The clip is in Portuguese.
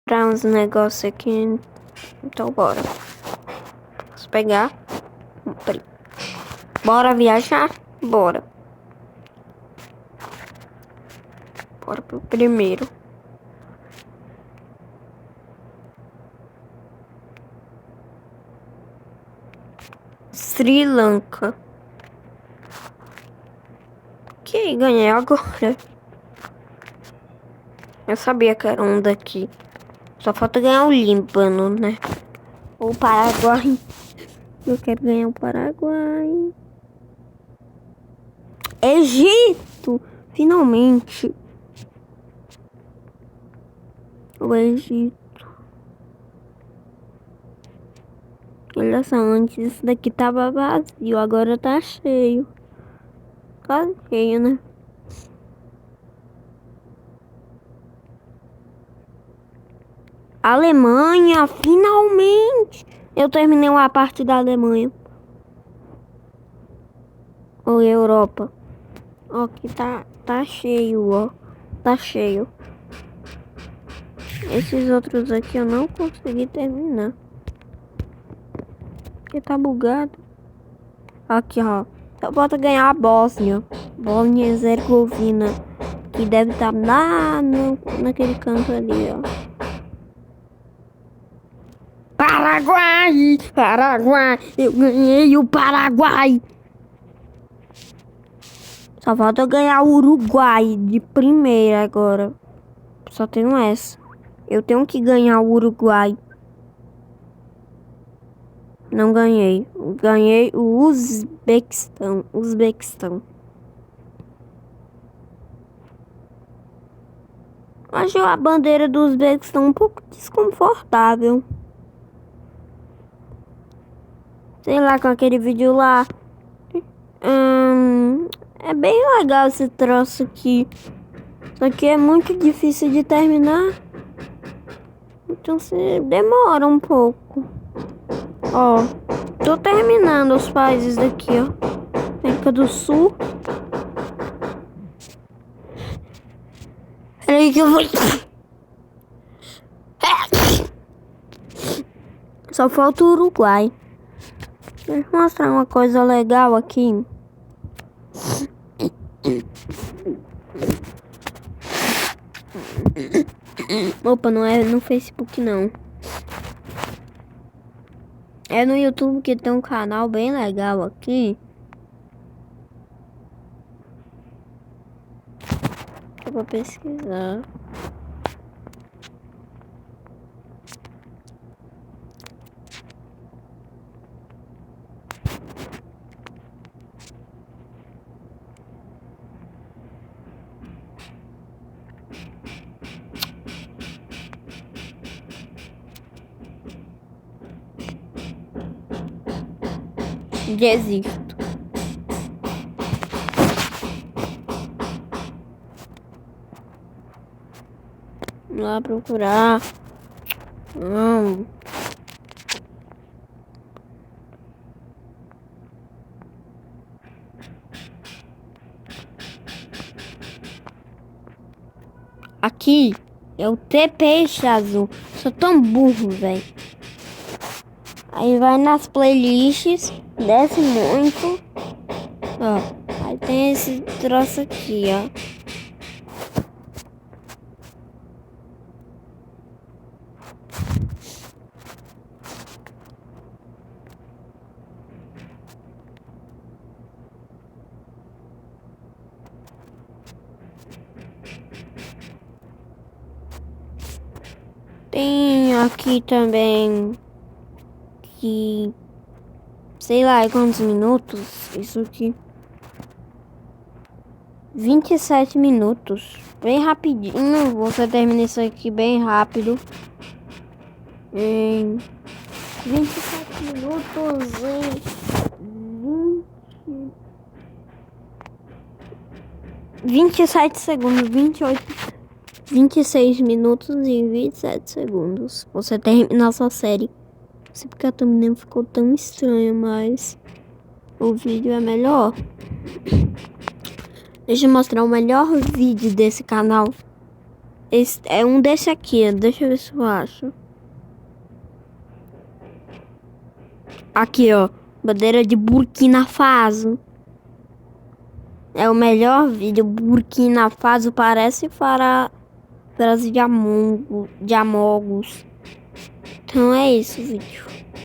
comprar uns negócios aqui. Então bora. Posso pegar? Bora viajar? Bora. Bora pro primeiro. Sri Lanka. Que ganhei agora. Eu sabia que era um daqui. Só falta ganhar o Líbano, né? Ou o Paraguai. Eu quero ganhar o Paraguai. Egito! Finalmente. O Egito. Olha só, antes isso daqui tava vazio, agora tá cheio. Quase cheio, né? Alemanha, finalmente! Eu terminei uma parte da Alemanha. Ou Europa. Ó, aqui tá cheio, ó. Tá cheio. Esses outros aqui eu não consegui terminar. Porque tá bugado. Aqui, ó. Só falta ganhar a Bósnia. Bósnia e Herzegovina. Que deve estar lá naquele canto ali, ó. Paraguai! Paraguai! Eu ganhei o Paraguai! Só falta ganhar o Uruguai de primeira agora. Só tenho essa. Eu tenho que ganhar o Uruguai. Não ganhei. Ganhei o Uzbequistão. Acho a bandeira do Uzbequistão um pouco desconfortável. Sei lá, com aquele vídeo lá. É bem legal esse troço aqui. Só que é muito difícil de terminar. Então se demora um pouco. Ó, tô terminando os países daqui, ó. América do Sul. Peraí que eu vou... Só falta o Uruguai. Deixa eu mostrar uma coisa legal aqui. Opa, não é no Facebook não. É no YouTube que tem um canal bem legal aqui. Eu vou pesquisar. Desisto. Vamos lá procurar. Não. Aqui é o TP azul. Sou tão burro, velho. Aí vai nas playlists, desce muito. Ó, aí tem esse troço aqui, ó. Tem aqui também que sei lá quantos minutos isso aqui. 27 minutos. Bem rapidinho. Você termina isso aqui bem rápido. Em 27 minutos em 27 segundos. 26 minutos e 27 segundos. Você termina a sua série. Não sei porque a thumbnail ficou tão estranha, mas o vídeo é melhor. Deixa eu mostrar o melhor vídeo desse canal. Esse é um desse aqui, deixa eu ver se eu acho. Aqui, ó. Bandeira de Burkina Faso. É o melhor vídeo. Burkina Faso parece frase de Among, de Amogos. Então é isso o vídeo.